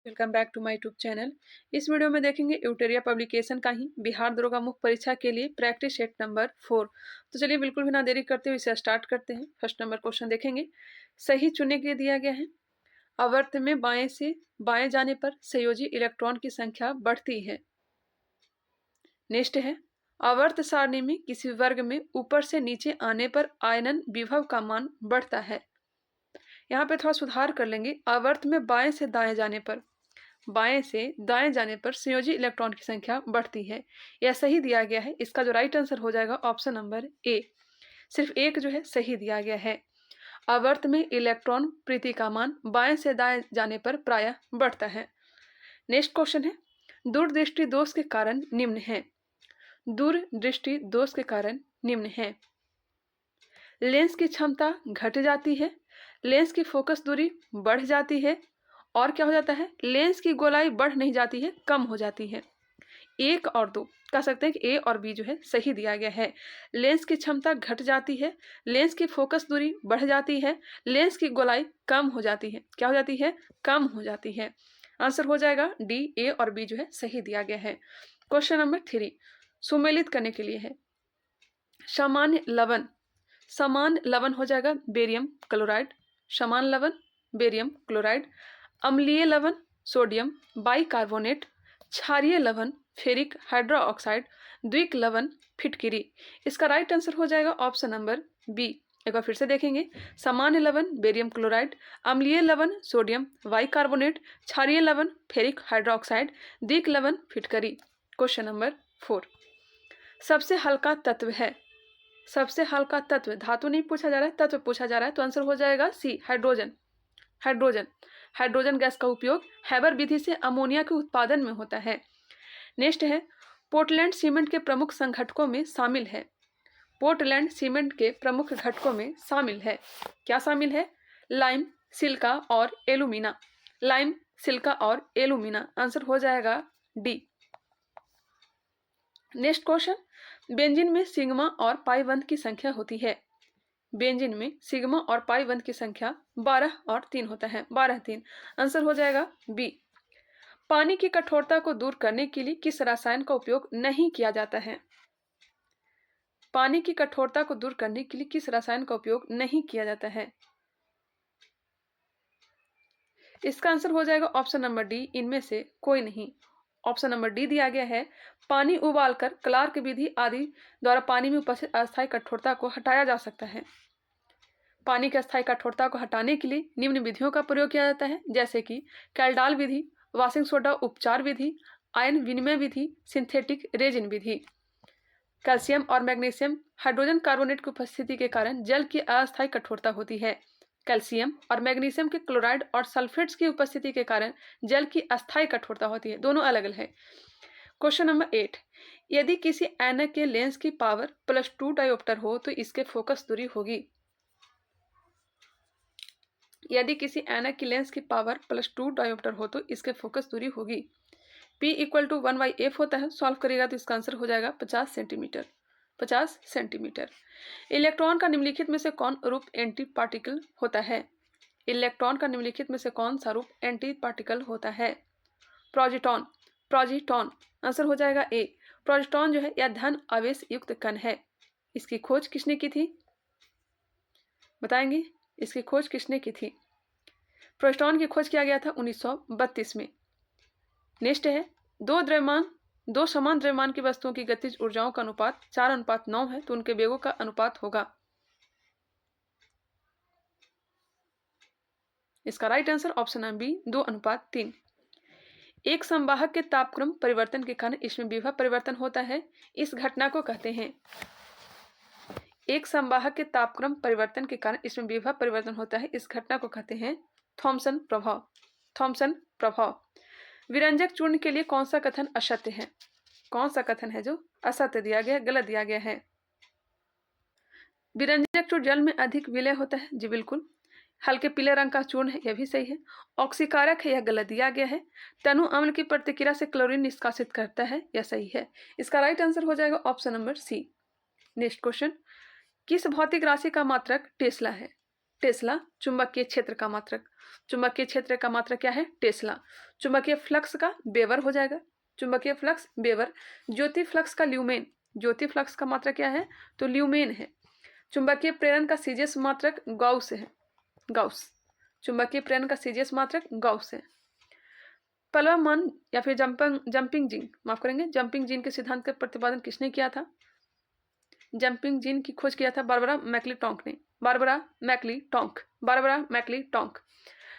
Welcome back to my YouTube channel. इस video में देखेंगे यूटेरिया पब्लिकेशन का ही बिहार दरोगा मुख्य परीक्षा के लिए प्रैक्टिस सेट नंबर 4। तो चलिए बिल्कुल भी ना देरी करते हुए इसे स्टार्ट करते हैं। फर्स्ट नंबर क्वेश्चन देखेंगे, सही चुनने के लिए दिया गया है। आवर्त में बाएं से बाएं जाने पर संयोजी इलेक्ट्रॉन की संख्या बढ़ती है। नेक्स्ट है, आवर्त सारणी में किसी वर्ग में ऊपर से नीचे आने पर आयनन विभव का मान बढ़ता है। यहाँ पे थोड़ा सुधार कर लेंगे। आवर्त में बाएं से दाएं जाने पर संयोजी इलेक्ट्रॉन की संख्या बढ़ती है। यह सही दिया गया है। इसका जो राइट आंसर हो जाएगा ऑप्शन नंबर ए। सिर्फ एक जो है सही दिया गया है। आवर्त में इलेक्ट्रॉन प्रीति का मान बाएं से दाएं जाने पर प्रायः बढ़ता है। नेक्स्ट क्वेश्चन है, दूरदृष्टि दोष के कारण निम्न है। दूरदृष्टि दोष के कारण निम्न है। लेंस की क्षमता घट जाती है, लेंस की फोकस दूरी बढ़ जाती है, और क्या हो जाता है, लेंस की गोलाई बढ़ नहीं जाती है, कम हो जाती है। 1 और 2 कह सकते हैं कि ए और बी जो है सही दिया गया है। लेंस की क्षमता घट जाती है, लेंस की फोकस दूरी बढ़ जाती है, लेंस की गोलाई कम हो जाती है। क्या हो जाती है? कम हो जाती है। आंसर हो जाएगा डी, ए और बी जो है सही दिया गया है। क्वेश्चन नंबर 3 सुमेलित करने के लिए है। सामान्य लवण हो जाएगा बेरियम क्लोराइड, समान लवण बेरियम क्लोराइड, अम्लीय लवण सोडियम बाइकार्बोनेट, क्षारीय लवण फेरिक हाइड्रोक्साइड, द्विक लवण फिटकिरी। इसका राइट आंसर हो जाएगा ऑप्शन नंबर बी। एक बार फिर से देखेंगे, सामान्य लवण बेरियम क्लोराइड, अम्लीय लवण सोडियम बाइकार्बोनेट, क्षारीय लवण फेरिक हाइड्रोक्साइड, द्विक लवण फिटकरी। क्वेश्चन नंबर 4 सबसे हल्का तत्व है। सबसे हल्का तत्व, धातु नहीं पूछा जा रहा है, तत्व पूछा जा रहा है, तो आंसर हो जाएगा सी, हाइड्रोजन। हाइड्रोजन गैस का उपयोग हैबर विधि से अमोनिया के उत्पादन में होता है। नेक्स्ट है, पोर्टलैंड सीमेंट के प्रमुख संघटकों में शामिल है। पोर्टलैंड सीमेंट के प्रमुख घटकों में शामिल है। क्या शामिल है? लाइम, सिलिका और एल्यूमिना। लाइम, सिलिका और एल्यूमिना। आंसर हो जाएगा डी। नेक्स्ट क्वेश्चन, बेंजीन में सिग्मा और पाई बंध की संख्या होती है। बेंजीन में सिग्मा और पाई बंध की संख्या 12 और 3 होता है। 12 3। आंसर हो जाएगा बी। पानी की कठोरता को दूर करने के लिए किस रसायन का उपयोग नहीं किया जाता है? पानी की कठोरता को दूर करने के लिए किस रसायन का उपयोग नहीं किया जाता है? इसका आंसर हो जाएगा ऑप्शन नंबर डी, इनमें से कोई नहीं। ऑप्शन नंबर डी दिया गया है। पानी उबालकर क्लार्क विधि आदि द्वारा पानी में उपस्थित अस्थायी कठोरता को हटाया जा सकता है। पानी की अस्थायी कठोरता को हटाने के लिए निम्न विधियों का प्रयोग किया जाता है, जैसे कि कैल्डाल विधि, वाशिंग सोडा उपचार विधि, आयन विनिमय विधि, सिंथेटिक रेजिन विधि। कैल्शियम और मैग्नीशियम हाइड्रोजन कार्बोनेट की उपस्थिति के कारण जल की अस्थायी कठोरता होती है। कैल्शियम और मैग्नीशियम के क्लोराइड और सल्फेट्स की उपस्थिति के कारण जल की अस्थायी कठोरता होती है। दोनों अलग अलग है। क्वेश्चन नंबर 8 यदि किसी ऐनक के लेंस की पावर +2 डायोप्टर हो तो इसके फोकस दूरी होगी। यदि किसी ऐनक की लेंस की पावर +2 डायोप्टर हो तो इसके फोकस दूरी होगी। P = 1/f होता है। सॉल्व करेगा तो इसका आंसर हो जाएगा 50 सेंटीमीटर। 50 सेंटीमीटर। इलेक्ट्रॉन का निम्नलिखित में से कौन रूप एंटी पार्टिकल होता है? इलेक्ट्रॉन का निम्नलिखित में से कौन सा रूप एंटी पार्टिकल होता है? प्रोजीटॉन। आंसर हो जाएगा ए। प्रोजीटॉन जो है यह धन आवेश युक्त कण है। इसकी खोज किसने की थी? बताएंगे, इसकी खोज किसने की थी? प्रोजीटॉन की खोज किया गया था 1932 में। नेक्स्ट है, दो समान द्रव्यमान की वस्तुओं की गतिज ऊर्जाओं का अनुपात 4:9 है, तो उनके वेगों का अनुपात होगा। इसका राइट आंसर ऑप्शन है बी, 2:3। एक संवाहक के तापक्रम परिवर्तन के कारण इसमें विभव परिवर्तन होता है। इस घटना को कहते हैं, एक संवाहक के तापक्रम परिवर्तन के कारण इसमें विभव परिवर्तन होता है। इस घटना को कहते हैं थॉमसन प्रभाव। थॉमसन प्रभाव। विरंजक चूर्ण के लिए कौन सा कथन असत्य है? कौन सा कथन है जो असत्य दिया गया, गलत दिया गया है? विरंजक चूर्ण जल में अधिक विलय होता है। जी बिल्कुल। हल्के पीले रंग का चूर्ण है, यह भी सही है। ऑक्सीकारक है, यह गलत दिया गया है। तनु अम्ल की प्रतिक्रिया से क्लोरीन निष्कासित करता है, यह सही है। इसका राइट आंसर हो जाएगा option number C. Next question, किस भौतिक राशि का मात्रक टेस्ला है? टेस्ला। चुंबकीय क्षेत्र का मात्रक, चुंबकीय क्षेत्र का मात्रक क्या है? टेस्ला। चुंबकीय फ्लक्स का वेबर हो जाएगा, चुंबकीय फ्लक्स वेबर। ज्योति फ्लक्स का ल्यूमेन, ज्योति फ्लक्स का मात्रक क्या है? तो ल्यूमेन है। चुंबकीय प्रेरण का सीजीएस मात्रक गाउस है, गाउस। चुंबकीय प्रेरण का सीजीएस मात्रक गाउस है। पलवा मान या फिर जंपिंग जीन, माफ करेंगे, जंपिंग जीन के सिद्धांत का प्रतिपादन किसने किया था? जंपिंग जीन की खोज किया था बारबरा मैक्लीटॉन्क ने, बारबरा मैक्लीटॉन्क, बारबरा मैक्लीटॉन्क।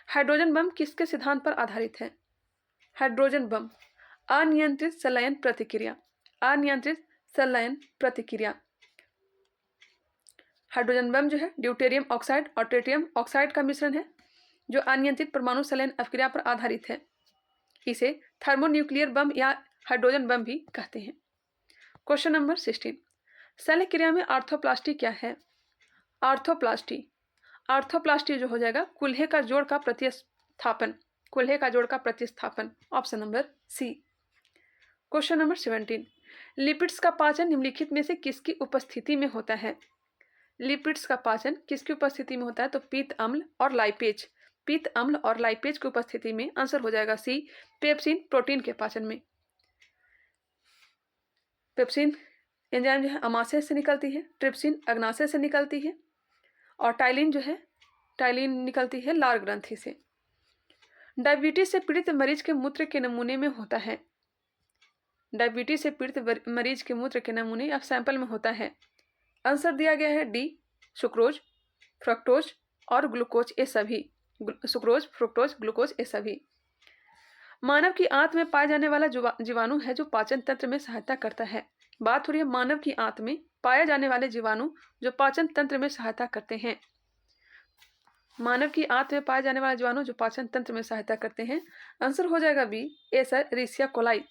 हाइड्रोजन बम किसके सिद्धांत पर आधारित है? हाइड्रोजन बम अनियंत्रित संलयन प्रतिक्रिया, अनियंत्रित संलयन प्रतिक्रिया। हाइड्रोजन बम जो है ड्यूटेरियम ऑक्साइड और ट्रिटियम ऑक्साइड का मिश्रण है जो अनियंत्रित परमाणु संलयन अभिक्रिया पर आधारित है। इसे थर्मोन्यूक्लियर बम या हाइड्रोजन बम भी कहते हैं। क्वेश्चन नंबर 16, शल्य क्रिया में आर्थोप्लास्टी क्या है? आर्थोप्लास्टी, आर्थोप्लास्टी जो हो जाएगा कुल्हे का जोड़ का प्रतिस्थापन, कुल्हे का जोड़ का प्रतिस्थापन। Option number C. Question number 17, lipids का पाचन निम्नलिखित में से किसकी उपस्थिति में होता है? लिपिड्स का पाचन किसकी उपस्थिति में होता है? तो पीत अम्ल और लाइपेज, पीत अम्ल और लाइपेज की उपस्थिति में। आंसर हो जाएगा सी, पेप्सिन प्रोटीन के पाचन में। पेप्सिन एंजाइम जो है अमाशय से निकलती है, ट्रिप्सिन अग्नाशय से निकलती है और टाइलिन जो है, टाइलिन निकलती है लार ग्रंथि से। डायबिटीज से पीड़ित मरीज के मूत्र के नमूने में होता है, डायबिटीज से पीड़ित मरीज के मूत्र के नमूने या सैंपल में होता है। आंसर दिया गया है डी, सुक्रोज, फ्रक्टोज और ग्लूकोज, ये सभी, सुक्रोज, फ्रुक्टोज, ग्लूकोज, ये सभी। मानव की आंत में पाए जाने वाला जीवाणु है जो पाचन तंत्र में सहायता करता है। बात हो रही है मानव की आंत में पाए जाने वाले जीवाणु जो पाचन तंत्र में सहायता करते हैं। मानव की आंत में पाए जाने वाले जीवाणु जो पाचन तंत्र में सहायता करते हैं। आंसर हो जाएगा B, Escherichia coli,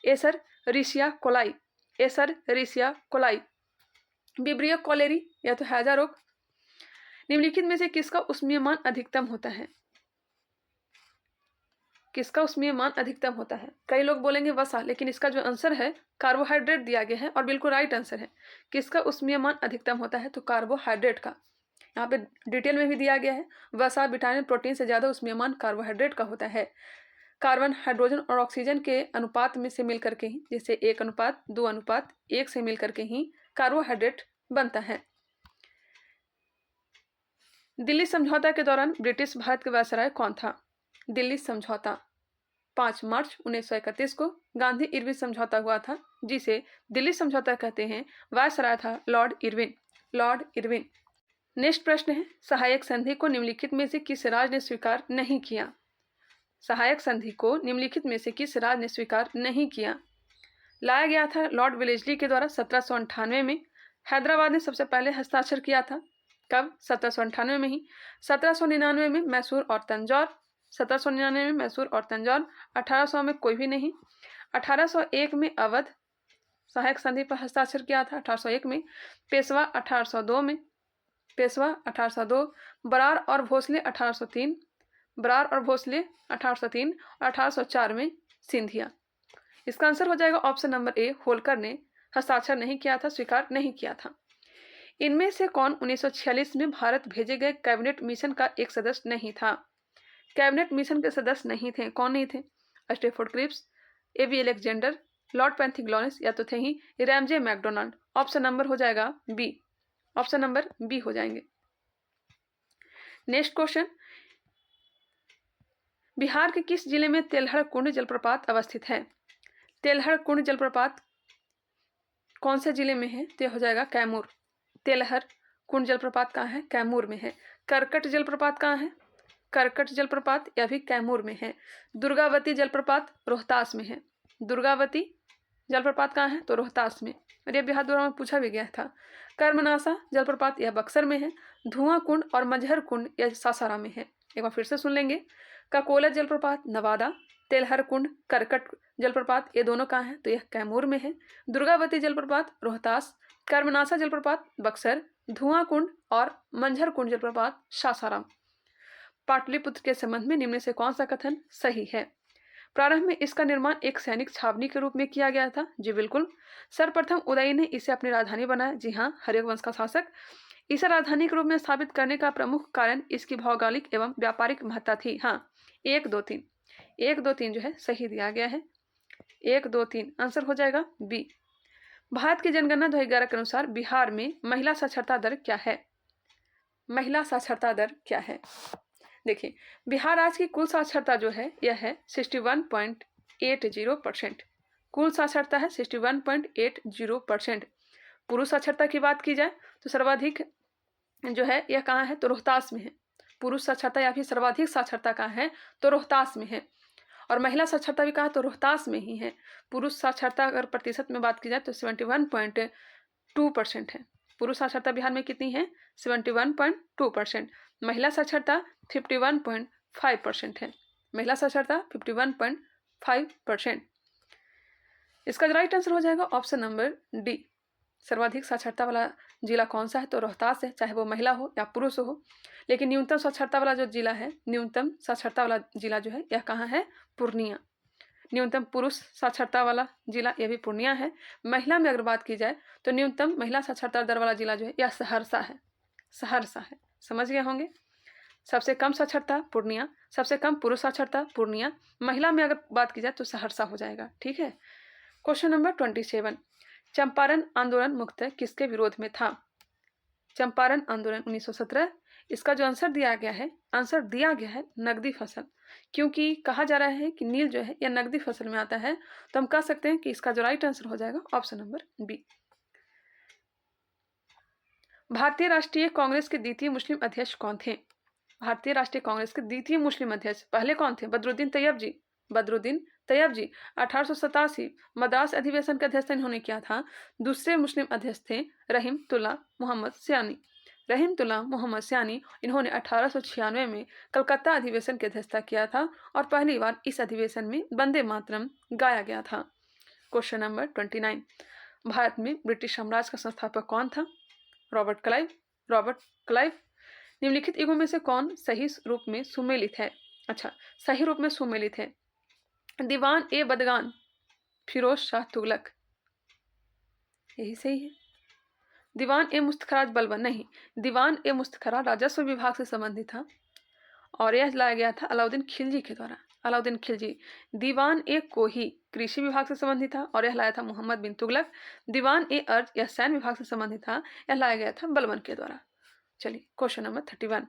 Escherichia coli, Escherichia coli. Vibrio cholerae या तो हैजा रोग। निम्नलिखित में से किसका उष्मीयमान अधिकतम होता है? किसका उष्मीयमान अधिकतम होता है? कई लोग बोलेंगे वसा, लेकिन इसका जो आंसर है कार्बोहाइड्रेट दिया गया है और बिल्कुल राइट आंसर है। किसका उष्मीयमान अधिकतम होता है? तो कार्बोहाइड्रेट का। यहाँ पे डिटेल में भी दिया गया है, वसा विटामिन प्रोटीन से ज़्यादा उष्मीयमान कार्बोहाइड्रेट का होता है। कार्बन, हाइड्रोजन और ऑक्सीजन के अनुपात में से मिलकर के ही, जैसे 1:2:1 से मिलकर के ही कार्बोहाइड्रेट बनता है। दिल्ली समझौता के दौरान ब्रिटिश भारत का वायसराय कौन था? दिल्ली समझौता 5 मार्च 1931 को गांधी इरविन समझौता हुआ था, जिसे दिल्ली समझौता कहते हैं। वायसराय था Lord Irwin, Lord Irwin. Next प्रश्न है, सहायक संधि को निम्नलिखित में से किस राज्य ने स्वीकार नहीं किया? सहायक संधि को निम्नलिखित में से किस राज्य ने स्वीकार नहीं किया? लाया गया था लॉर्ड वेलेस्ली के द्वारा 1798 में। हैदराबाद ने सबसे पहले हस्ताक्षर किया था, कब? 1798 में ही। 1799 में मैसूर और तंजौर, 1799 में मैसूर और तंजौर। 1800 में कोई भी नहीं। 1801 में अवध सहायक संधि पर हस्ताक्षर किया था, 1801 में। पेशवा 1802 में, पेशवा 1802। बरार और भोसले 1803, बरार और भोसले 1803 और 1804 में सिंधिया। इसका आंसर हो जाएगा ऑप्शन नंबर ए, होलकर ने हस्ताक्षर नहीं किया था, स्वीकार नहीं किया था। इनमें से कौन 1946 में भारत भेजे गए कैबिनेट मिशन का एक सदस्य नहीं था? कैबिनेट मिशन के सदस्य नहीं थे, कौन नहीं थे? Stafford Cripps, A B Alexander, Lord Pethick Lawrence या तो थे ही रैमजे मैकडोनाल्ड। ऑप्शन नंबर हो जाएगा बी, ऑप्शन नंबर बी हो जाएंगे। नेक्स्ट क्वेश्चन, बिहार के किस जिले में तेलहड़ कुंड जलप्रपात अवस्थित है? तेलहड़ कुंड जलप्रपात कौन से जिले में है? तो हो जाएगा कैमूर। तेलहड़ कुंड जलप्रपात कहाँ है? कैमूर में है। करकट जलप्रपात कहाँ है? करकट जलप्रपात यह भी कैमूर में है। दुर्गावती जलप्रपात रोहतास में है। दुर्गावती जलप्रपात कहाँ है? तो रोहतास में। और यह बिहार दौरा में पूछा भी गया था। कर्मनासा जलप्रपात यह बक्सर में है। धुआं कुंड और मजहर कुंड यह सासाराम में है। एक बार फिर से सुन लेंगे। ककोला जलप्रपात नवादा, तेलहड़ कुंड, करकट जलप्रपात ये दोनों कहाँ हैं? तो यह कैमूर में है। दुर्गावती जलप्रपात रोहतास, कर्मनासा जलप्रपात बक्सर, धुआं कुंड और मंझर कुंड जलप्रपात सासाराम। पाटलिपुत्र के संबंध में निम्न से कौन सा कथन सही है? प्रारंभ में इसका निर्माण एक सैनिक छावनी के रूप में किया गया था। जी बिल्कुल। सर्वप्रथम उदय ने इसे अपनी राजधानी बनाया। जी हाँ, हर्यक वंश का शासक। इसे राजधानी के रूप में स्थापित करने का प्रमुख कारण इसकी भौगोलिक एवं व्यापारिक महत्ता थी। हाँ, 1 2 3 1 2 3 जो है सही दिया गया है। 1 2 3 आंसर हो जाएगा बी। भारत की जनगणना 2011 के अनुसार बिहार में महिला साक्षरता दर क्या है? महिला साक्षरता दर क्या है? देखिए, बिहार राज्य की कुल साक्षरता जो है यह है 61.80%। कुल साक्षरता है 61.80%। पुरुष साक्षरता की बात की जाए तो सर्वाधिक जो है यह कहाँ है? तो रोहतास में है। पुरुष साक्षरता या फिर सर्वाधिक साक्षरता कहाँ है? तो रोहतास में है। और महिला साक्षरता भी कहाँ? तो रोहतास में ही है। पुरुष साक्षरता अगर प्रतिशत में बात की जाए तो 71.2% है। पुरुष साक्षरता बिहार में कितनी है? 71.2%। महिला साक्षरता 51.5% है। महिला साक्षरता 51.5%। इसका राइट आंसर हो जाएगा ऑप्शन नंबर डी। सर्वाधिक साक्षरता वाला जिला कौन सा है? तो रोहतास है, चाहे वो महिला हो या पुरुष हो। लेकिन न्यूनतम साक्षरता वाला जो जिला है, न्यूनतम साक्षरता वाला जिला जो है यह कहाँ है? पूर्णिया। न्यूनतम पुरुष साक्षरता वाला जिला यह भी पूर्णिया है। महिला में अगर बात की जाए तो न्यूनतम महिला साक्षरता दर वाला जिला जो है यह सहरसा है। सहरसा है, समझ गए होंगे। सबसे कम साक्षरता पूर्णिया, सबसे कम पुरुष साक्षरता पूर्णिया, महिला में अगर बात की जाए तो सहरसा हो जाएगा। ठीक है। क्वेश्चन नंबर 27, चंपारण आंदोलन मुख्यतः किसके विरोध में था? चंपारण आंदोलन 1917। इसका जो आंसर दिया गया है नकदी फसल, क्योंकि कहा जा रहा है कि नील जो है यह नकदी फसल में आता है, तो हम कह सकते हैं कि इसका जो राइट आंसर हो जाएगा ऑप्शन नंबर बी। भारतीय राष्ट्रीय कांग्रेस के द्वितीय मुस्लिम अध्यक्ष कौन थे? भारतीय राष्ट्रीय कांग्रेस के द्वितीय मुस्लिम अध्यक्ष पहले कौन थे? बदरुद्दीन तैयब जी। बदरुद्दीन तैयब जी 1887 मद्रास अधिवेशन का अध्यक्ष इन्होंने किया था। दूसरे मुस्लिम अध्यक्ष थे रहीमतुल्लाह मोहम्मद सयानी। रहीमतुल्लाह मोहम्मद सयानी इन्होंने 1896 में कलकत्ता अधिवेशन की अध्यक्षता किया था और पहली बार इस अधिवेशन में वंदे मातरम गाया गया था। क्वेश्चन नंबर 29, भारत में ब्रिटिश साम्राज्य का संस्थापक कौन था? Robert Clive. Robert Clive. निम्नलिखित युगों में से कौन सही रूप में सुमेलित है? अच्छा, सही रूप में सुमेलित है। दीवान ए बदगान फिरोज शाह तुगलक, यही सही है। दीवान ए मुस्तखराज बलबन, नहीं, दीवान ए मुस्तखरा राजस्व विभाग से संबंधित था और यह लाया गया था अलाउद्दीन खिलजी के द्वारा। अलाउद्दीन खिलजी। दीवान ए कोही कृषि विभाग से संबंधित था और यह लाया था मोहम्मद बिन तुगलक। दीवान ए अर्ज यह सैन्य विभाग से संबंधित था, यह लाया गया था बलबन के द्वारा। चलिए क्वेश्चन नंबर 31,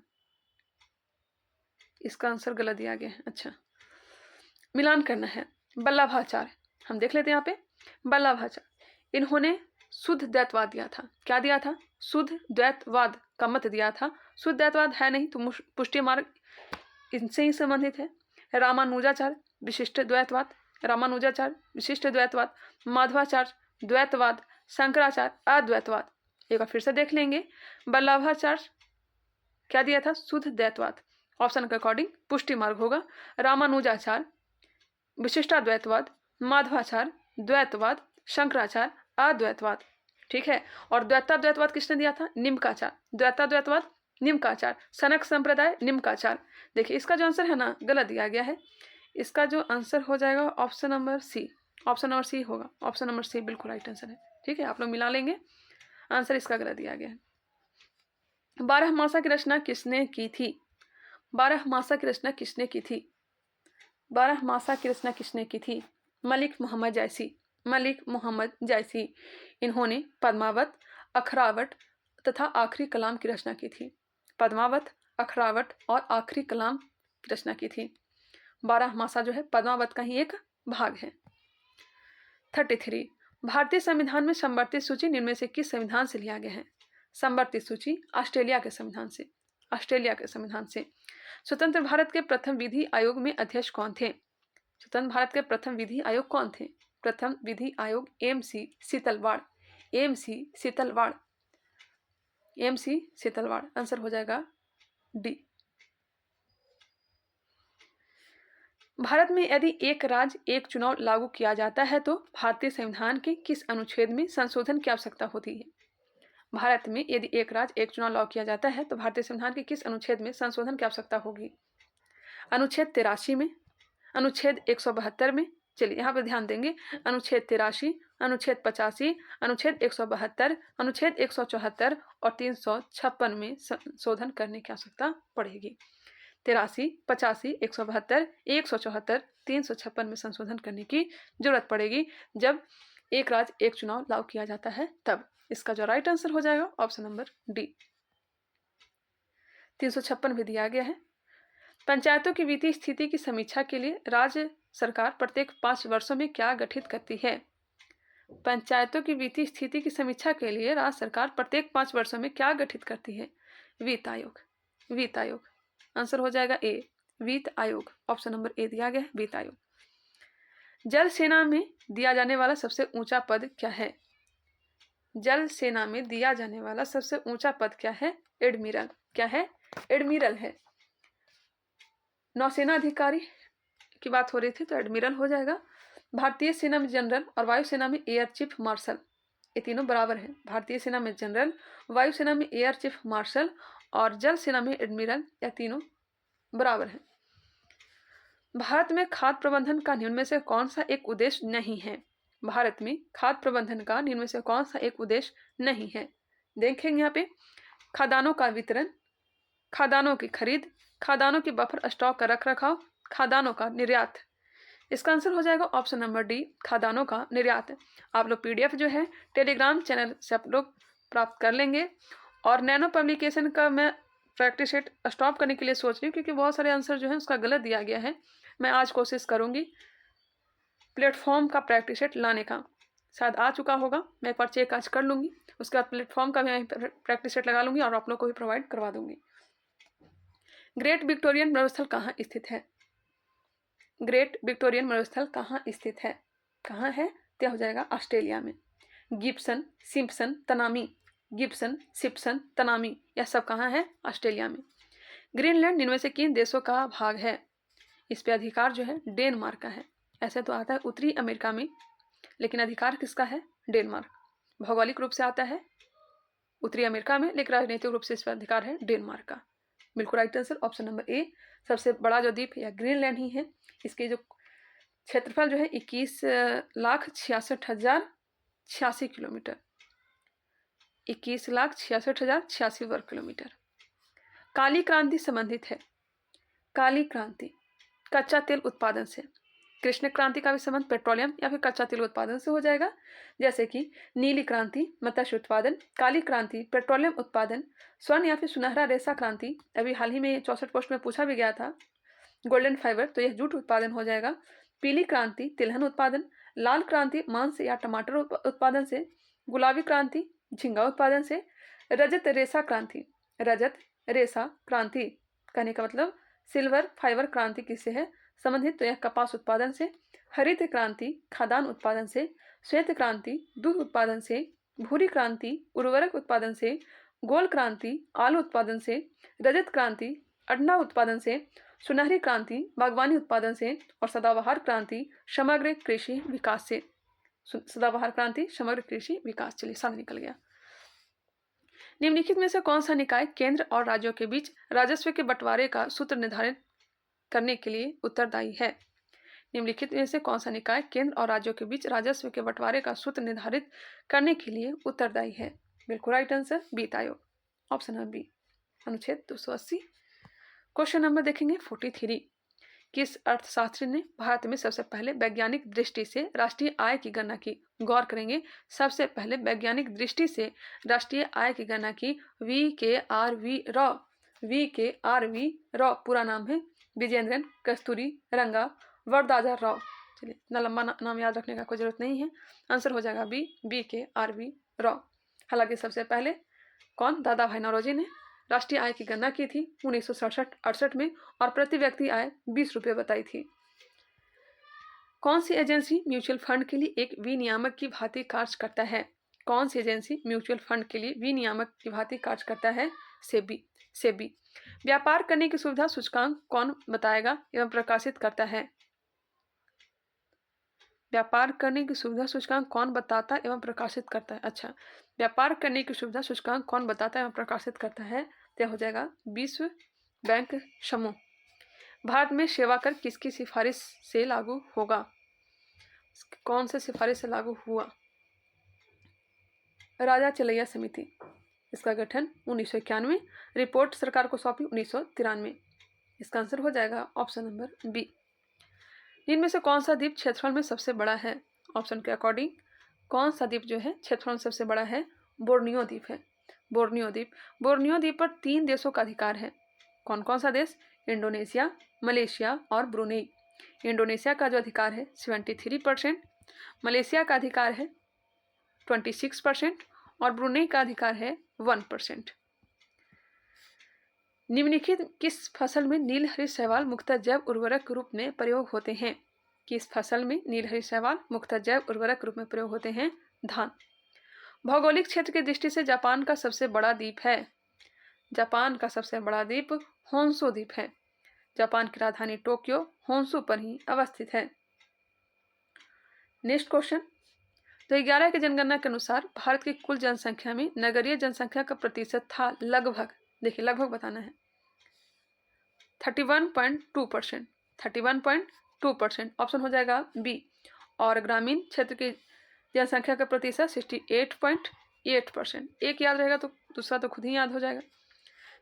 इसका आंसर गलत दिया गया है। अच्छा, मिलान करना है। वल्लभाचार्य, हम देख लेते हैं यहाँ पे। वल्लभाचार्य इन्होंने शुद्ध द्वैतवाद दिया था। क्या दिया था? शुद्ध द्वैतवाद का मत दिया था। शुद्ध द्वैतवाद है नहीं तो पुष्टि मार्ग इनसे ही संबंधित है। रामानुजाचार्य विशिष्ट द्वैतवाद, रामानुजाचार्य विशिष्ट द्वैतवाद, माधवाचार्य द्वैतवाद, शंकराचार्य अद्वैतवाद। एक बार फिर से देख लेंगे। वल्लभाचार्य क्या दिया था? शुद्ध द्वैतवाद। ऑप्शन के अकॉर्डिंग पुष्टि मार्ग होगा। रामानुजाचार्य विशिष्टाद्वैतवाद, माधवाचार्य द्वैतवाद, शंकराचार्य अद्वैतवाद। ठीक है। और द्वैताद्वैतवाद किसने दिया था? निम्काचार्य। द्वैताद्वैतवाद निम्काचार्य। सनक संप्रदाय निम्काचार्य। देखिए इसका जो आंसर है ना गलत दिया गया है। इसका जो आंसर हो जाएगा option number C. Option number C होगा। ऑप्शन नंबर सी बिल्कुल राइट आंसर है। ठीक है, आप लोग मिला लेंगे। आंसर इसका गलत दिया गया है। 12 मासा की रचना किसने की थी? 12 मासा की रचना किसने की थी? 12 मासा की रचना किसने की थी? मलिक मोहम्मद जायसी। मलिक मोहम्मद जायसी इन्होंने पद्मावत, अखरावट तथा आखिरी कलाम की रचना की थी। पद्मावत, अखरावट और आखिरी कलाम की रचना की थी। 12 मासा जो है पद्मावत का ही एक भाग है। 33, भारतीय संविधान में संवर्धित सूची निम्न में से किस संविधान से लिया गया है? संवर्धित सूची ऑस्ट्रेलिया के संविधान से। ऑस्ट्रेलिया के संविधान से। स्वतंत्र भारत के प्रथम विधि आयोग में अध्यक्ष कौन थे? स्वतंत्र भारत के प्रथम विधि आयोग कौन थे? प्रथम विधि आयोग M C. Setalvad. M C. Setalvad. M C. Setalvad. Answer हो जाएगा डी। भारत में यदि एक राज्य एक चुनाव लागू किया जाता है तो भारतीय संविधान के किस अनुच्छेद में संशोधन की आवश्यकता होती है? भारत में यदि एक राज्य एक चुनाव लागू किया जाता है तो भारतीय संविधान के किस अनुच्छेद में संशोधन की आवश्यकता होगी? अनुच्छेद 83 में, अनुच्छेद 172 में। चलिए यहाँ पर ध्यान देंगे। अनुच्छेद 83, अनुच्छेद 85, अनुच्छेद 172, अनुच्छेद 174 और 356 में संशोधन करने की आवश्यकता पड़ेगी। 83, 85, 172, 174, 356 में संशोधन करने की जरूरत पड़ेगी जब एक राज्य एक चुनाव लागू किया जाता है तब। इसका जो राइट आंसर हो जाएगा ऑप्शन नंबर डी। 356 भी दिया गया है। पंचायतों की वित्तीय स्थिति की समीक्षा के लिए राज्य सरकार प्रत्येक 5 वर्षों में क्या गठित करती है? पंचायतों की वित्तीय स्थिति की समीक्षा के लिए राज्य सरकार प्रत्येक 5 वर्षों में क्या गठित करती है? वित्त आयोग। वित्त आयोग आंसर हो जाएगा ए, वित्त आयोग। ऑप्शन नंबर ए दिया गया है, वित्त आयोग। जल सेना में दिया जाने वाला सबसे ऊंचा पद क्या है? जल सेना में दिया जाने वाला सबसे ऊंचा पद क्या है? एडमिरल। क्या है? एडमिरल है। नौसेना अधिकारी की बात हो रही थी तो एडमिरल हो जाएगा। भारतीय सेना में जनरल और वायुसेना में एयर चीफ मार्शल, ये तीनों बराबर है। भारतीय सेना में जनरल, वायुसेना में एयर चीफ मार्शल और जल सेना में एडमिरल, यह तीनों बराबर है। भारत में खाद्य प्रबंधन का निम्न में से कौन सा एक उद्देश्य नहीं है? भारत में खाद्य प्रबंधन का निम्न में से कौन सा एक उद्देश्य नहीं है? देखेंगे यहाँ पे खादानों का वितरण, खादानों की खरीद, खादानों की बफर स्टॉक का रख रखाव, खादानों का निर्यात। इसका आंसर हो जाएगा ऑप्शन नंबर डी, खादानों का निर्यात। आप लोग पीडीएफ जो है टेलीग्राम चैनल से आप लोग प्राप्त कर लेंगे। और नैनो पब्लिकेशन का मैं प्रैक्टिस सेट स्टॉप करने के लिए सोच रही हूँ क्योंकि बहुत सारे आंसर जो है उसका गलत दिया गया है। मैं आज कोशिश करूँगी प्लेटफॉर्म का प्रैक्टिस सेट लाने का। शायद आ चुका होगा, मैं एक बार चेक आज कर लूँगी, उसके बाद प्लेटफॉर्म का मैं प्रैक्टिस सेट लगा लूँगी और आप लोग को भी प्रोवाइड करवा दूँगी। ग्रेट विक्टोरियन मरुस्थल कहाँ स्थित है? ग्रेट विक्टोरियन मरुस्थल कहाँ स्थित है? कहाँ है? क्या हो जाएगा? ऑस्ट्रेलिया में। Gibson, Simpson, Tanami, Gibson, Simpson, Tanami, यह सब कहाँ है? ऑस्ट्रेलिया में। ग्रीनलैंड इनमें से किन देशों का भाग है? इस पे अधिकार जो है डेनमार्क का है। ऐसे तो आता है उत्तरी अमेरिका में, लेकिन अधिकार किसका है? डेनमार्क। भौगोलिक रूप से आता है उत्तरी अमेरिका में, लेकिन राजनीतिक रूप से इस पर अधिकार है डेनमार्क का। बिल्कुल राइट आंसर ऑप्शन नंबर ए। सबसे बड़ा जो द्वीप है ग्रीनलैंड ही है। इसके जो क्षेत्रफल जो है 21,66,086 किलोमीटर, 21,66,086 वर्ग किलोमीटर। काली क्रांति संबंधित है। काली क्रांति कच्चा तेल उत्पादन से। कृष्ण क्रांति का भी संबंध पेट्रोलियम या फिर कच्चा तेल उत्पादन से हो जाएगा, जैसे कि नीली क्रांति मत्स्य उत्पादन, काली क्रांति पेट्रोलियम उत्पादन, स्वर्ण या फिर सुनहरा रेशा क्रांति, अभी हाल ही में 64 पोस्ट में पूछा भी गया था, गोल्डन फाइबर, तो यह जूट उत्पादन हो जाएगा। पीली क्रांति तिलहन उत्पादन, लाल क्रांति मांस या टमाटर उत्पादन से, गुलाबी क्रांति झींगा उत्पादन से, रजत रेशा क्रांति, रजत रेशा क्रांति कहने का मतलब सिल्वर फाइबर क्रांति किससे है संबंधित? तो यह कपास उत्पादन से। हरित क्रांति खाद्यान्न उत्पादन से, श्वेत क्रांति दूध उत्पादन से, भूरी क्रांति उर्वरक उत्पादन से, गोल क्रांति आलू उत्पादन से, रजत क्रांति अंडा उत्पादन से, सुनहरी क्रांति बागवानी उत्पादन से और सदाबहार क्रांति समग्र कृषि विकास से। सदाबहार क्रांति समग्र कृषि विकास। चलिए सामने निकल गया। निम्नलिखित में से कौन सा निकाय केंद्र और राज्यों के बीच राजस्व के बंटवारे का सूत्र निर्धारित करने के लिए उत्तरदायी है? निम्नलिखित में से कौन सा निकाय केंद्र और राज्यों के बीच राजस्व के बंटवारे का सूत्र निर्धारित करने के लिए उत्तरदायी है? बिल्कुल राइट आंसर वित्त आयोग, ऑप्शन नंबर बी, अनुच्छेद 280। क्वेश्चन नंबर देखेंगे 43। किस अर्थशास्त्री ने भारत में सबसे पहले वैज्ञानिक दृष्टि से राष्ट्रीय आय की गणना की? गौर करेंगे, सबसे पहले वैज्ञानिक दृष्टि से राष्ट्रीय आय की गणना की VKRV राव। VKRV राव पूरा नाम है विजेंद्रन कस्तूरी रंगा वरदाजा राव। चलिए इतना लंबा नाम याद रखने का कोई जरूरत नहीं है, आंसर हो जाएगा बी, VKRV राव। हालांकि सबसे पहले कौन? दादा भाई नौरोजी ने राष्ट्रीय आय की गणना की थी 1967-68 में और प्रति व्यक्ति आय 20 रुपये बताई थी। कौन सी एजेंसी म्यूचुअल फंड के लिए एक विनियामक की भांति कार्य करता है? कौन सी एजेंसी म्यूचुअल फंड के लिए विनियामक की भांति कार्य करता है? सेबी। सेबी। व्यापार करने की सुविधा सूचकांक कौन बताएगा एवं प्रकाशित करता है? व्यापार करने की सुविधा सूचकांक कौन बताता एवं प्रकाशित करता है? अच्छा, व्यापार करने की सुविधा सूचकांक कौन बताता एवं प्रकाशित करता है? तो हो जाएगा विश्व बैंक समूह। भारत में सेवा कर किसकी सिफारिश से लागू होगा? कौन से सिफारिश से लागू हुआ? राजा चलैया समिति, इसका गठन 1991, रिपोर्ट सरकार को सौंपी 1993। इसका आंसर हो जाएगा ऑप्शन नंबर बी। इनमें से कौन सा द्वीप क्षेत्रफल में सबसे बड़ा है? ऑप्शन के अकॉर्डिंग कौन सा द्वीप जो है क्षेत्रफल में सबसे बड़ा है? बोर्नियो द्वीप है। बोर्नियो द्वीप। बोर्नियो द्वीप पर 3 देशों का अधिकार है। कौन कौन सा देश? इंडोनेशिया, मलेशिया और ब्रुनेई। इंडोनेशिया का जो अधिकार है 73%, मलेशिया का अधिकार है 26% और ब्रुनेई का अधिकार है 1%। निम्नलिखित किस फसल में नीलहरी शैवाल मुख्यतः जैव उर्वरक के रूप में प्रयोग होते हैं? किस फसल में नीलहरी शैवाल मुख्यतः जैव उर्वरक के रूप में प्रयोग होते हैं? धान। भौगोलिक क्षेत्र की दृष्टि से जापान का सबसे बड़ा द्वीप है। जापान का सबसे बड़ा द्वीप होन्शु द्वीप है। जापान की राजधानी टोक्यो होन्शु पर ही अवस्थित है। नेक्स्ट क्वेश्चन, तो 11 की जनगणना के अनुसार भारत की कुल जनसंख्या में नगरीय जनसंख्या का प्रतिशत था लगभग, देखिए लगभग बताना है, 31.2%। 31.2% ऑप्शन हो जाएगा बी। और ग्रामीण क्षेत्र की जनसंख्या का प्रतिशत 68.8%। एक याद रहेगा तो दूसरा तो खुद ही याद हो जाएगा।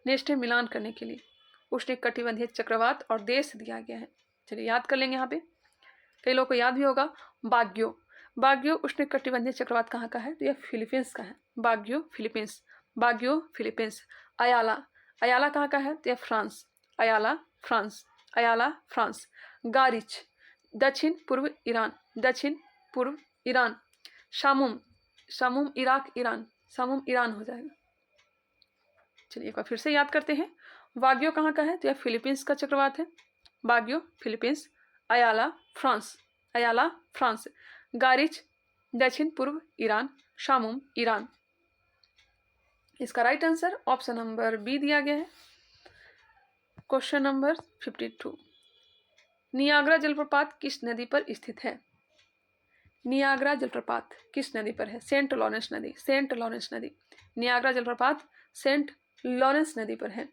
नेक्स्ट है मिलान करने के लिए उष्णकटिबंधीय चक्रवात और देश दिया गया है। चलिए याद कर लेंगे। यहाँ पे कई लोगों को याद भी होगा बाग्यो। बाग्यो उष्णकटिबंधीय चक्रवात कहाँ का है? तो यह फिलीपींस का है। Baguio Philippines. बाग्यो फिलीपींस। अयाला। अयाला कहाँ का है? तो यह फ्रांस। अयाला फ्रांस। अयाला फ्रांस। गारिच दक्षिण पूर्व ईरान। दक्षिण पूर्व ईरान। शामुम। शामुम इराक ईरान। शामुम ईरान हो जाएगा। चलिए एक बार फिर से याद करते हैं। बाग्यो कहाँ का है? तो यह फिलीपींस का चक्रवात है। Baguio Philippines. अयाला फ्रांस। अयाला फ्रांस। गारिच दक्षिण पूर्व ईरान। शामुम ईरान। इसका right answer option number B दिया गया है। क्वेश्चन नंबर 52, नियाग्रा जलप्रपात किस नदी पर स्थित है? नियाग्रा जलप्रपात किस नदी पर है? सेंट लॉरेंस नदी। सेंट लॉरेंस नदी। नियाग्रा जलप्रपात सेंट लॉरेंस नदी पर है।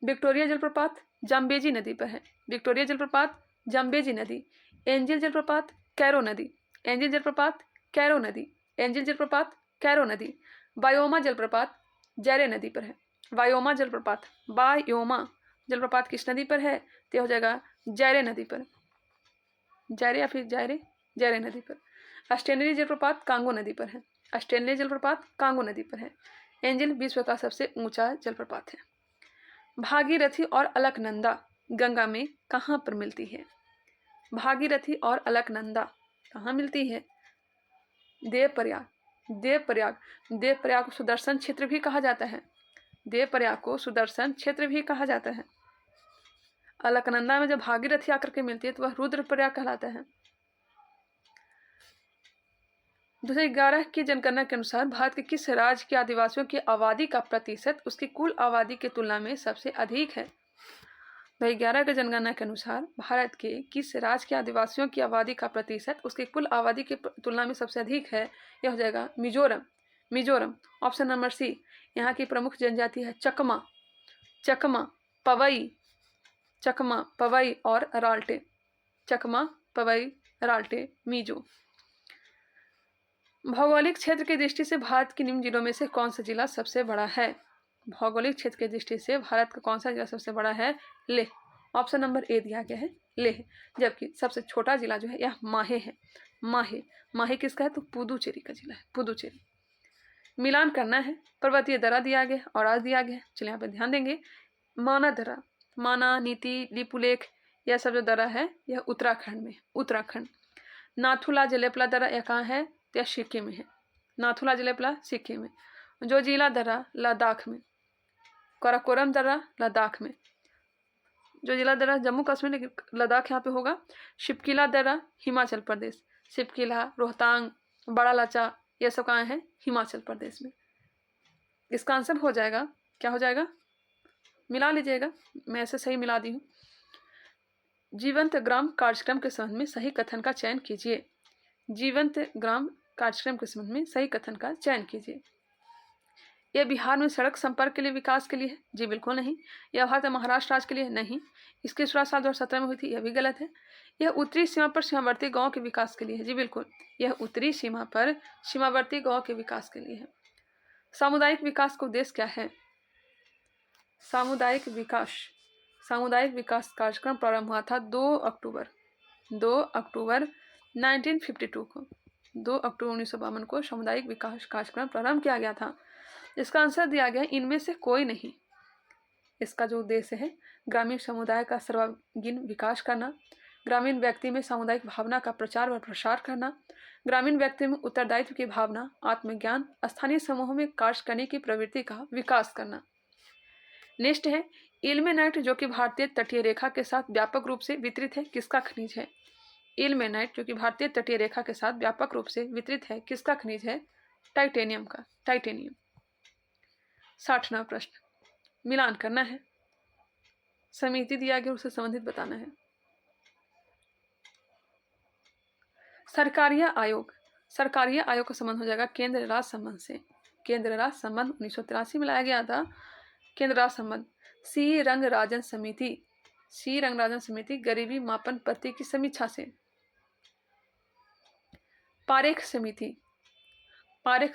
विक्टोरिया जलप्रपात जाम्बेजी नदी पर है। विक्टोरिया जलप्रपात जाम्बेजी नदी। एंजिल जलप्रपात कैरो नदी। एंजिल जलप्रपात कैरो नदी। एंजिल जलप्रपात कैरो नदी। वायोमा जलप्रपात जैरे नदी पर है। वायोमा जलप्रपात। वायोमा जलप्रपात किस नदी पर है? तो हो जाएगा जैरे नदी पर। जैरे या फिर जैरे, जैरे नदी पर। अस्टेनरी जलप्रपात कांगो नदी पर है। अस्टेनरी जलप्रपात कांगो नदी पर है। एंजिल विश्व का सबसे ऊंचा जलप्रपात है। भागीरथी और अलकनंदा गंगा में कहाँ पर मिलती है? भागीरथी और अलकनंदा कहाँ मिलती है? देवप्रयाग। देवप्रयाग। देवप्रयाग को सुदर्शन क्षेत्र भी कहा जाता है। देवप्रयाग को सुदर्शन क्षेत्र भी कहा जाता है। अलकनंदा में जब भागीरथी आकर के मिलती है तो वह रुद्रप्रयाग कहलाता है। 2011 की जनगणना के अनुसार भारत के किस राज्य के आदिवासियों की आबादी का प्रतिशत उसकी कुल आबादी की तुलना में सबसे अधिक है? 2011 की जनगणना के अनुसार भारत के किस राज्य के आदिवासियों की आबादी का प्रतिशत उसकी कुल आबादी की तुलना में सबसे अधिक है? यह हो जाएगा Mizoram. Mizoram option number C. यहाँ की प्रमुख जनजाति है चकमा। चकमा, पवई, चकमा, पवई और राल्टे। चकमा, पवई, राल्टे, मिजो। भौगोलिक क्षेत्र की दृष्टि से भारत के निम्न जिलों में से कौन सा जिला सबसे बड़ा है? भौगोलिक क्षेत्र की दृष्टि से भारत का कौन सा जिला सबसे बड़ा है? लेह। ऑप्शन नंबर ए दिया गया है लेह। जबकि सबसे छोटा जिला जो है यह माहे है। माहे। माहे किसका है? तो पुदुचेरी का जिला है। पुदुचेरी। मिलान करना है। पर्वतीय दर्रा दिया गया और आज दिया गया। चलिए यहाँ पे ध्यान देंगे। माना दर्रा, माना, नीति, लिपुलेख, यह सब जो दर्रा है यह उत्तराखंड में। उत्तराखंड। नाथुला जलेपला दर्रा यह कहाँ है? यह सिक्किम में है। नाथुला जलेपला सिक्किम में। जोजिला दर्रा लद्दाख में। काराकोरम दर्रा लद्दाख में। जोजिला दर्रा जम्मू कश्मीर, लेकिन लद्दाख यहाँ पे होगा। शिपकिला दर्रा हिमाचल प्रदेश। शिपकिला, रोहतांग, बड़ा लाचा यह सब कहाँ है? हिमाचल प्रदेश में। इसका आंसर हो जाएगा, क्या हो जाएगा? मिला लीजिएगा, मैं ऐसे सही मिला दी हूँ। जीवंत ग्राम कार्यक्रम के संबंध में सही कथन का चयन कीजिए। जीवंत ग्राम कार्यक्रम के संबंध में सही कथन का चयन कीजिए। यह बिहार में सड़क संपर्क के लिए विकास के लिए है? जी बिल्कुल नहीं। यह भारत महाराष्ट्र राज्य के लिए नहीं। इसकी शुरुआत साल 2017 में हुई थी? यह भी गलत है। यह उत्तरी सीमा पर सीमावर्ती गाँव के विकास के लिए है? जी बिल्कुल, यह उत्तरी सीमा पर सीमावर्ती गाँव के विकास के लिए है। सामुदायिक विकास का उद्देश्य क्या है? सामुदायिक विकास कार्यक्रम प्रारंभ हुआ था 2 अक्टूबर 1952 को। 2 अक्टूबर 1952 को सामुदायिक विकास कार्यक्रम प्रारंभ किया गया था। इसका आंसर दिया गया इनमें से कोई नहीं। इसका जो उद्देश्य है, ग्रामीण समुदाय का सर्वांगीण विकास करना, ग्रामीण व्यक्ति में सामुदायिक भावना का प्रचार व प्रसार करना, ग्रामीण व्यक्ति में उत्तरदायित्व की भावना, आत्मज्ञान, स्थानीय समूहों में कार्य करने की प्रवृत्ति का विकास करना। नेक्स्ट है इल्मेनाइट, जो कि भारतीय तटीय रेखा के साथ व्यापक रूप से वितरित है, किसका खनिज है? इल्मेनाइट, जो कि भारतीय तटीय रेखा के साथ व्यापक रूप से वितरित है, किसका खनिज है? टाइटेनियम का, टाइटेनियम। 60वां प्रश्न, मिलान करना है, समिति दिया गया उससे संबंधित बताना है। सरकारीय आयोग का संबंध हो जाएगा केंद्र राज्य संबंध से। केंद्र राज्य संबंध 1983 में लाया गया था। केंद्र राज्य संबंध। सी रंगराजन समिति गरीबी मापन पद्धति की समीक्षा से। पारेख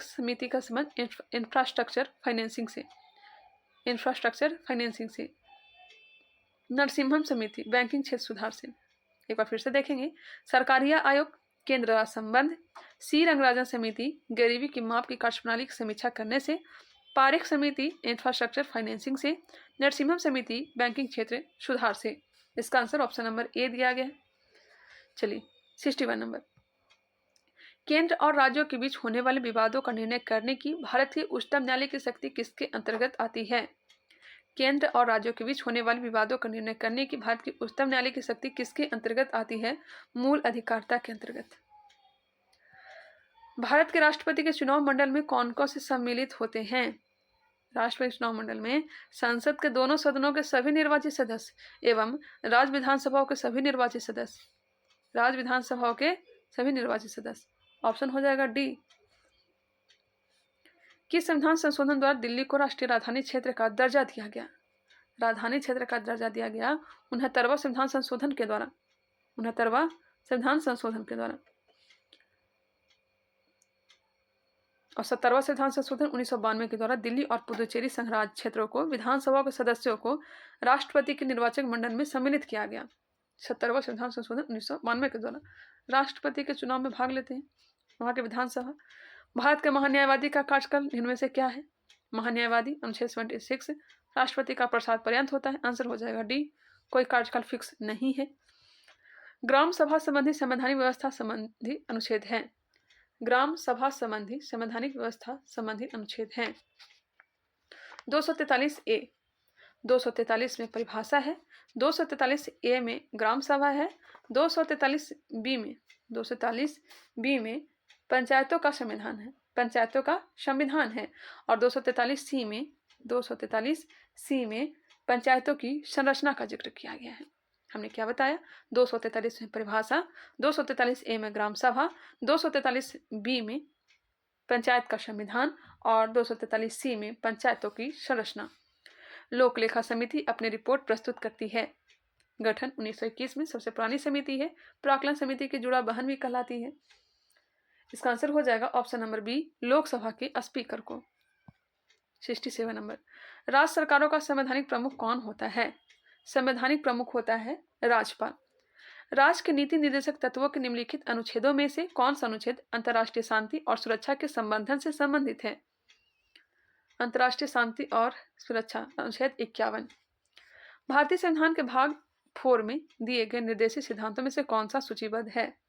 समिति का संबंध इंफ्रास्ट्रक्चर फाइनेंसिंग से। नरसिम्हम समिति बैंकिंग क्षेत्र सुधार से। एक बार फिर से देखेंगे, सरकारीय आयोग केंद्र राज्य संबंध, सी रंगराजन समिति गरीबी की माप की कार्यप्रणाली की समीक्षा करने से, पारेख समिति इंफ्रास्ट्रक्चर फाइनेंसिंग से, नरसिम्हम समिति बैंकिंग क्षेत्र सुधार से। इसका आंसर ऑप्शन नंबर ए दिया गया है। चलिए 61 नंबर, केंद्र और राज्यों के बीच होने वाले विवादों का निर्णय करने की भारत के उच्चतम न्यायालय की शक्ति किसके अंतर्गत आती है? केंद्र और राज्यों के बीच होने वाले विवादों का निर्णय करने की भारत की उच्चतम न्यायालय की शक्ति किसके अंतर्गत आती है? मूल अधिकारिता के अंतर्गत। भारत के राष्ट्रपति के चुनाव मंडल में कौन कौन से सम्मिलित होते हैं? राष्ट्रपति चुनाव मंडल में संसद के दोनों सदनों के सभी निर्वाचित सदस्य एवं राज्य विधानसभाओं के सभी निर्वाचित सदस्य। ऑप्शन हो जाएगा डी। किस संविधान संशोधन द्वारा दिल्ली को राष्ट्रीय राजधानी क्षेत्र का दर्जा दिया गया? 69वां संविधान संशोधन के द्वारा। और 70वां संविधान संशोधन 1992 के द्वारा दिल्ली और पुदुचेरी संघ राज्य क्षेत्रों को विधानसभा के सदस्यों को राष्ट्रपति के निर्वाचक मंडल में सम्मिलित किया गया। 70वां संविधान संशोधन 1992 के द्वारा राष्ट्रपति के चुनाव में भाग लेते हैं वहां के विधानसभा। भारत के महान्यायवादी का कार्यकाल इनमें से क्या है? महान्यायवादी अनुच्छेद 76 राष्ट्रपति का प्रसाद पर्यंत होता है। आंसर हो जाएगा डी, कोई कार्यकाल फिक्स नहीं है। ग्राम सभा संबंधी संवैधानिक व्यवस्था संबंधी अनुच्छेद है। ग्राम सभा संबंधी संवैधानिक व्यवस्था संबंधी अनुच्छेद है 243 ए। 243 में परिभाषा है, 243 ए में ग्राम सभा है, 243 बी में पंचायतों का संविधान है और 243 सी में पंचायतों की संरचना का जिक्र किया गया है। हमने क्या बताया? 243 में परिभाषा, 243 ए में ग्राम सभा, 243 बी में पंचायत का संविधान और 243 सी में पंचायतों की संरचना। लोक लेखा समिति अपनी रिपोर्ट प्रस्तुत करती है। गठन 1921 में, सबसे पुरानी समिति है। प्राक्कलन समिति की जुड़ा बहन भी कहलाती है। इसका आंसर हो जाएगा ऑप्शन नंबर बी, लोकसभा के स्पीकर को। 67 नंबर, राज्य सरकारों का संवैधानिक प्रमुख कौन होता है? संवैधानिक प्रमुख होता है राज्यपाल। राज्य के नीति निर्देशक तत्वों के निम्नलिखित अनुच्छेदों में से कौन सा अनुच्छेद अंतर्राष्ट्रीय शांति और सुरक्षा के संवर्धन से संबंधित है? अंतर्राष्ट्रीय शांति और सुरक्षा, अनुच्छेद 51। भारतीय संविधान के भाग 4 में दिए गए निर्देशित सिद्धांतों में से कौन सा सूचीबद्ध है?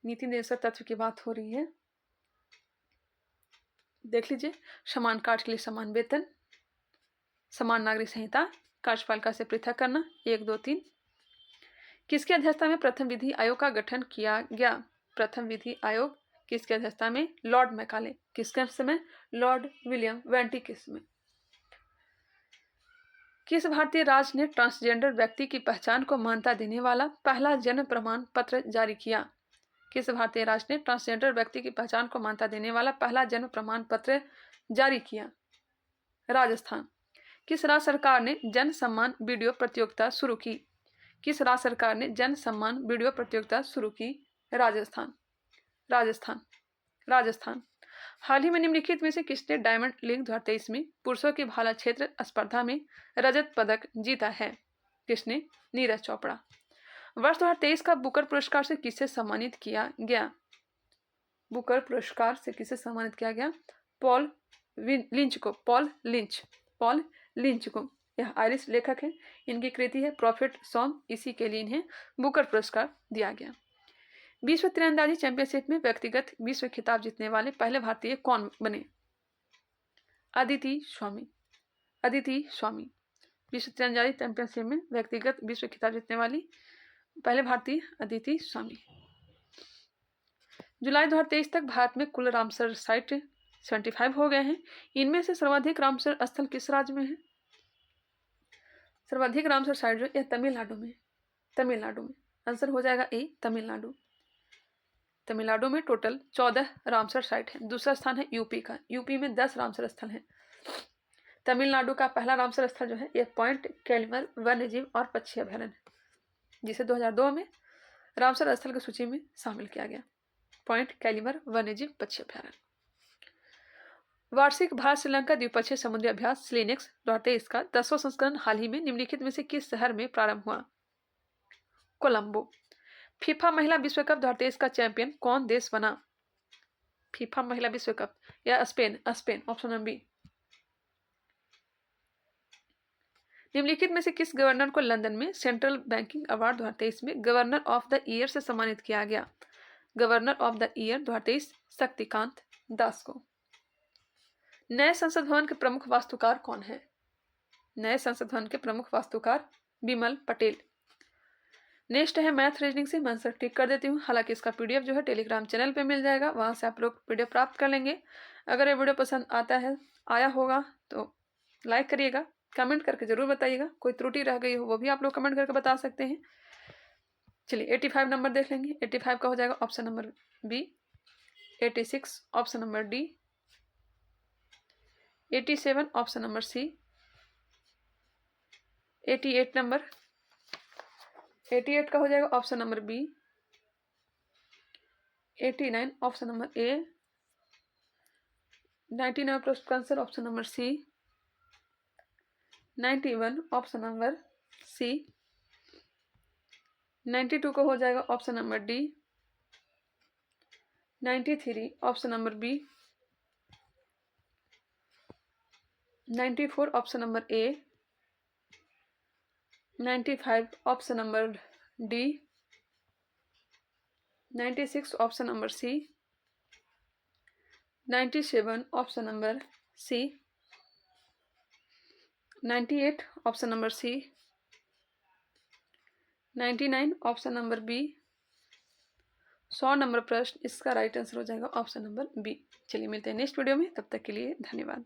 नीति निर्देशक तत्व की बात हो रही है, देख लीजिए। समान कार्य के लिए समान वेतन, समान नागरिक संहिता, कार्यपालिका से पृथक करना, 1, 2, 3। किसकी अध्यक्षता में प्रथम विधि आयोग का गठन किया गया? प्रथम विधि आयोग किसकी अध्यक्षता में? Lord Macaulay. किसके समय? लॉर्ड विलियम वेंटी के समय। किस भारतीय राज्य ने ट्रांसजेंडर व्यक्ति की पहचान को मान्यता देने वाला पहला जन्म प्रमाण पत्र जारी किया? किस भारतीय राज्य ने ट्रांसजेंडर व्यक्ति की पहचान को मान्यता देने वाला पहला जन्म प्रमाण पत्र जारी किया? राजस्थान। किस राज्य सरकार ने जन सम्मान वीडियो प्रतियोगिता शुरू की? किस राज्य सरकार ने जन सम्मान वीडियो प्रतियोगिता शुरू की? राजस्थान। हाल ही में निम्नलिखित में से किसने डायमंड लीग 2023 में पुरुषों की भाला क्षेत्र स्पर्धा में रजत पदक जीता है? किसने? नीरज चोपड़ा। वर्ष 2023 का बुकर पुरस्कार से किसे सम्मानित किया गया? बुकर पुरस्कार से किसे सम्मानित किया गया? पॉल लिंच को। पॉल लिंच को। यह आयरिश लेखक है। इनकी कृति है प्रॉफिट सॉन्ग। इसी के लिए इन्हें बुकर पुरस्कार दिया गया। विश्व तीरंदाजी चैंपियनशिप में व्यक्तिगत विश्व खिताब जीतने वाले पहले भारतीय कौन बने? अदिति स्वामी। विश्व तीरंदाजी चैंपियनशिप में व्यक्तिगत विश्व खिताब जीतने वाली पहले भारतीय अदिति स्वामी। जुलाई 2023 तक भारत में कुल रामसर साइट 75 हो गए हैं। इनमें से सर्वाधिक रामसर स्थल किस राज्य में है? सर्वाधिक रामसर साइट जो यह तमिलनाडु में। आंसर हो जाएगा ए, तमिलनाडु में टोटल 14 रामसर साइट है। दूसरा स्थान है यूपी का। यूपी में 10 रामसर स्थल हैं। तमिलनाडु का पहला रामसर स्थल जो है यह पॉइंट कैलिमर वन्यजीव और पक्षी अभयारण्य, जिसे 2002 में रामसर स्थल की सूची में शामिल किया गया। पॉइंट कैलिमर वन्यजीव पक्षी अभयारण्य। वार्षिक भारत श्रीलंका द्विपक्षीय समुद्री अभ्यास स्लिनेक्स 2023 का 10वां संस्करण हाल ही में निम्नलिखित में से किस शहर में प्रारंभ हुआ? कोलंबो। फीफा महिला विश्व कप 2023 का चैंपियन कौन देश बना? फीफा महिला विश्व कप या स्पेन। Option number B. निम्नलिखित में से किस गवर्नर को लंदन में सेंट्रल बैंकिंग अवार्ड 2023 में गवर्नर ऑफ द ईयर से सम्मानित किया गया? Governor of the year 2023 Shaktikanta Das को। नए संसद भवन के प्रमुख वास्तुकार कौन है? नए संसद भवन के प्रमुख वास्तुकार बिमल पटेल। नेक्स्ट है मैथ रीजनिंग से। मैं आंसर टिक कर देती हूँ। हालांकि इसका पीडीएफ जो है टेलीग्राम चैनल पे मिल जाएगा, वहाँ से आप लोग पीडीएफ प्राप्त कर लेंगे। अगर ये वीडियो पसंद आया होगा तो लाइक करिएगा, कमेंट करके जरूर बताइएगा। कोई त्रुटि रह गई हो वो भी आप लोग कमेंट करके बता सकते हैं। चलिए 85 नंबर देख लेंगे। 85 का हो जाएगा option number B. 86 option number D. 87 option number C. 88 number 88 का हो जाएगा option number B. 89 option number A. 99 प्रश्न answer option number C. 91 option number C. 92 को हो जाएगा option number D. 93 option number B. 94 option number A. 95 option number D. 96 option number C. 97 option number C. 98 option number C. 99 option number B. 100 number प्रश्न, इसका right answer हो जाएगा option number B. चलिए मिलते हैं नेक्स्ट वीडियो में, तब तक के लिए धन्यवाद।